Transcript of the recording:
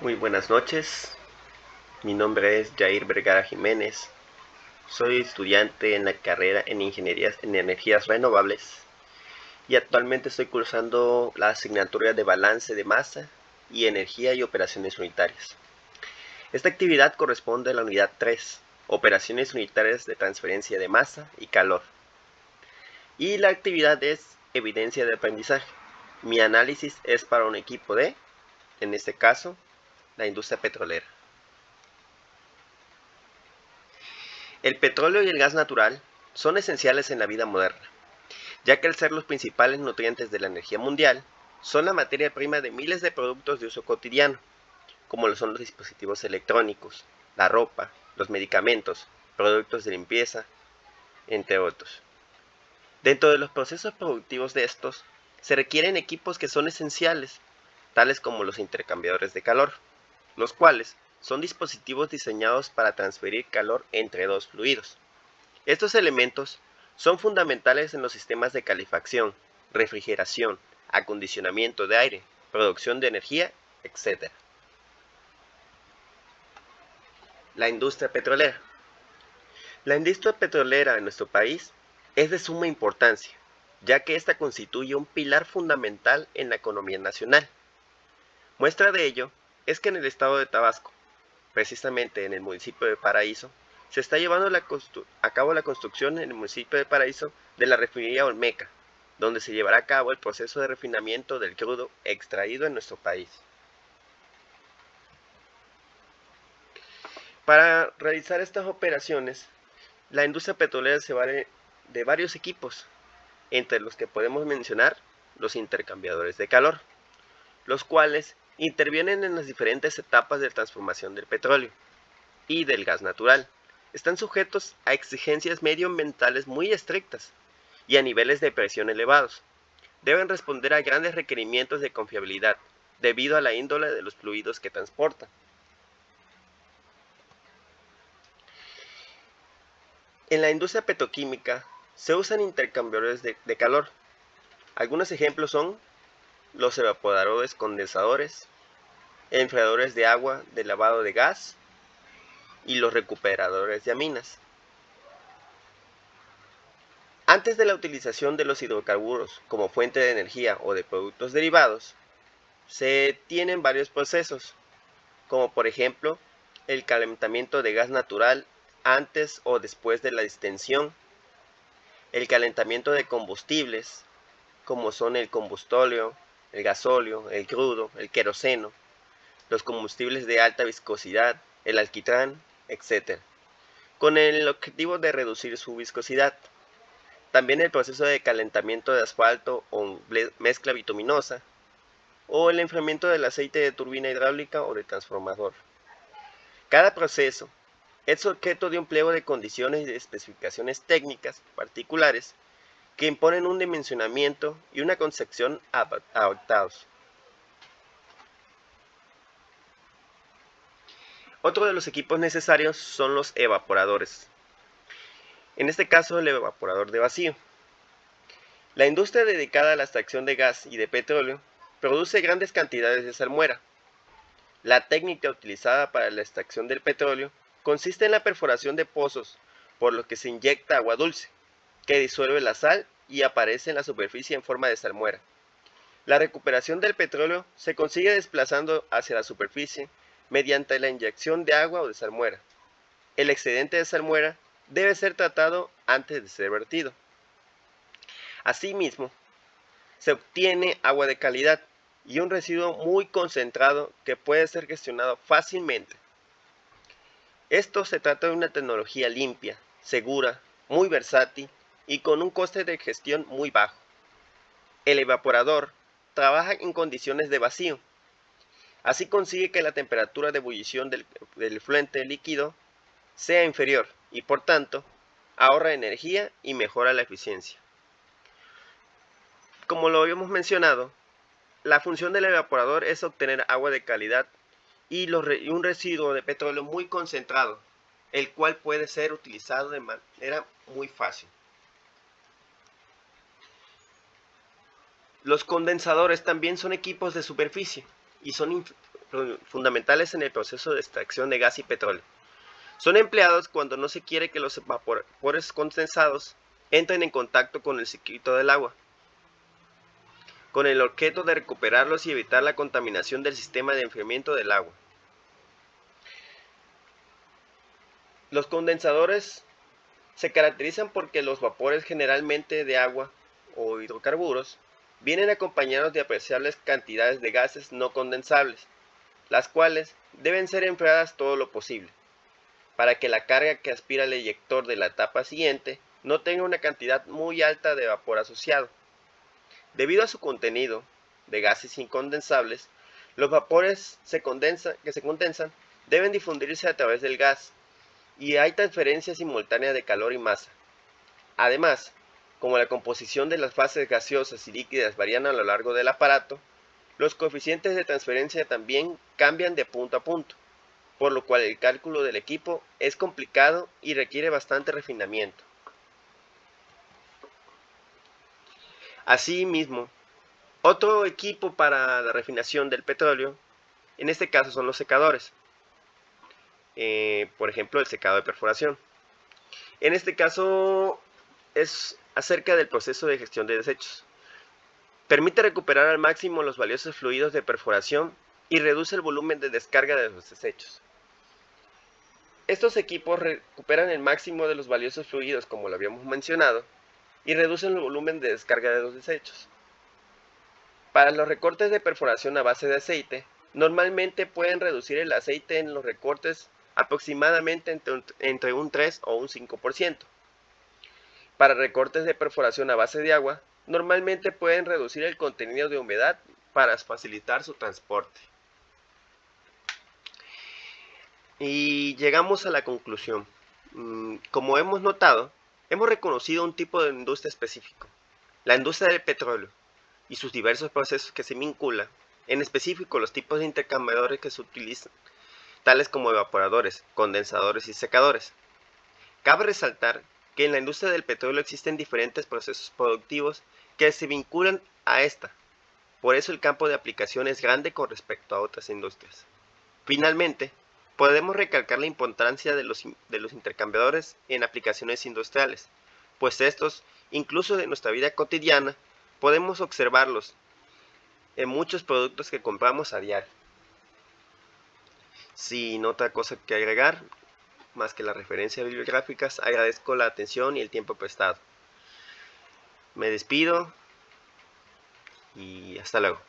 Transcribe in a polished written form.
Muy buenas noches, mi nombre es Jair Vergara Jiménez, soy estudiante en la carrera en Ingenierías en Energías Renovables y actualmente estoy cursando la asignatura de Balance de Masa y Energía y Operaciones Unitarias. Esta actividad corresponde a la unidad 3, Operaciones Unitarias de Transferencia de Masa y Calor. Y la actividad es Evidencia de Aprendizaje. Mi análisis es para un equipo de, en este caso, la industria petrolera. El petróleo y el gas natural son esenciales en la vida moderna, ya que al ser los principales nutrientes de la energía mundial, son la materia prima de miles de productos de uso cotidiano, como lo son los dispositivos electrónicos, la ropa, los medicamentos, productos de limpieza, entre otros. Dentro de los procesos productivos de estos, se requieren equipos que son esenciales, tales como los intercambiadores de calor, los cuales son dispositivos diseñados para transferir calor entre dos fluidos. Estos elementos son fundamentales en los sistemas de calefacción, refrigeración, acondicionamiento de aire, producción de energía, etc. La industria petrolera. La industria petrolera en nuestro país es de suma importancia, ya que ésta constituye un pilar fundamental en la economía nacional. Muestra de ello es que en el estado de Tabasco, precisamente en el municipio de Paraíso, se está llevando a cabo la construcción en el municipio de Paraíso de la refinería Olmeca, donde se llevará a cabo el proceso de refinamiento del crudo extraído en nuestro país. Para realizar estas operaciones, la industria petrolera se vale de varios equipos, entre los que podemos mencionar los intercambiadores de calor, los cuales intervienen en las diferentes etapas de transformación del petróleo y del gas natural. Están sujetos a exigencias medioambientales muy estrictas y a niveles de presión elevados. Deben responder a grandes requerimientos de confiabilidad debido a la índole de los fluidos que transportan. En la industria petroquímica se usan intercambiadores de calor. Algunos ejemplos son los evaporadores condensadores, enfriadores de agua de lavado de gas y los recuperadores de aminas. Antes de la utilización de los hidrocarburos como fuente de energía o de productos derivados, se tienen varios procesos, como por ejemplo el calentamiento de gas natural antes o después de la distensión, el calentamiento de combustibles, como son el combustóleo, el gasóleo, el crudo, el queroseno, los combustibles de alta viscosidad, el alquitrán, etc., con el objetivo de reducir su viscosidad. También el proceso de calentamiento de asfalto o mezcla bituminosa, o el enfriamiento del aceite de turbina hidráulica o de transformador. Cada proceso es objeto de un pliego de condiciones y de especificaciones técnicas particulares que imponen un dimensionamiento y una concepción adaptados. Otro de los equipos necesarios son los evaporadores. En este caso, el evaporador de vacío. La industria dedicada a la extracción de gas y de petróleo produce grandes cantidades de salmuera. La técnica utilizada para la extracción del petróleo consiste en la perforación de pozos, por lo que se inyecta agua dulce, que disuelve la sal y aparece en la superficie en forma de salmuera. La recuperación del petróleo se consigue desplazando hacia la superficie mediante la inyección de agua o de salmuera. El excedente de salmuera debe ser tratado antes de ser vertido. Asimismo, se obtiene agua de calidad y un residuo muy concentrado que puede ser gestionado fácilmente. Esto se trata de una tecnología limpia, segura, muy versátil y con un coste de gestión muy bajo. El evaporador trabaja en condiciones de vacío. Así consigue que la temperatura de ebullición del fluente líquido sea inferior y por tanto ahorra energía y mejora la eficiencia. Como lo habíamos mencionado, la función del evaporador es obtener agua de calidad y un residuo de petróleo muy concentrado, el cual puede ser utilizado de manera muy fácil. Los condensadores también son equipos de superficie y son fundamentales en el proceso de extracción de gas y petróleo. Son empleados cuando no se quiere que los vapores condensados entren en contacto con el circuito del agua, con el objeto de recuperarlos y evitar la contaminación del sistema de enfriamiento del agua. Los condensadores se caracterizan porque los vapores, generalmente de agua o hidrocarburos, vienen acompañados de apreciables cantidades de gases no condensables, las cuales deben ser enfriadas todo lo posible, para que la carga que aspira el eyector de la etapa siguiente no tenga una cantidad muy alta de vapor asociado. Debido a su contenido de gases incondensables, los vapores que se condensan deben difundirse a través del gas, y hay transferencia simultánea de calor y masa. Además, como la composición de las fases gaseosas y líquidas varían a lo largo del aparato, los coeficientes de transferencia también cambian de punto a punto, por lo cual el cálculo del equipo es complicado y requiere bastante refinamiento. Asimismo, otro equipo para la refinación del petróleo, en este caso son los secadores. Por ejemplo, el secado de perforación. En este caso es acerca del proceso de gestión de desechos. Permite recuperar al máximo los valiosos fluidos de perforación y reduce el volumen de descarga de los desechos. Estos equipos recuperan el máximo de los valiosos fluidos, como lo habíamos mencionado, y reducen el volumen de descarga de los desechos. Para los recortes de perforación a base de aceite, normalmente pueden reducir el aceite en los recortes aproximadamente entre un 3 o un 5%. Para recortes de perforación a base de agua, normalmente pueden reducir el contenido de humedad para facilitar su transporte. Y llegamos a la conclusión. Como hemos notado, hemos reconocido un tipo de industria específico, la industria del petróleo, y sus diversos procesos que se vinculan, en específico los tipos de intercambiadores que se utilizan, tales como evaporadores, condensadores y secadores. Cabe resaltar que en la industria del petróleo existen diferentes procesos productivos que se vinculan a esta. Por eso el campo de aplicación es grande con respecto a otras industrias. Finalmente, podemos recalcar la importancia de los intercambiadores en aplicaciones industriales, pues estos, incluso en nuestra vida cotidiana, podemos observarlos en muchos productos que compramos a diario. Sin otra cosa que agregar, más que las referencias bibliográficas, agradezco la atención y el tiempo prestado. Me despido y hasta luego.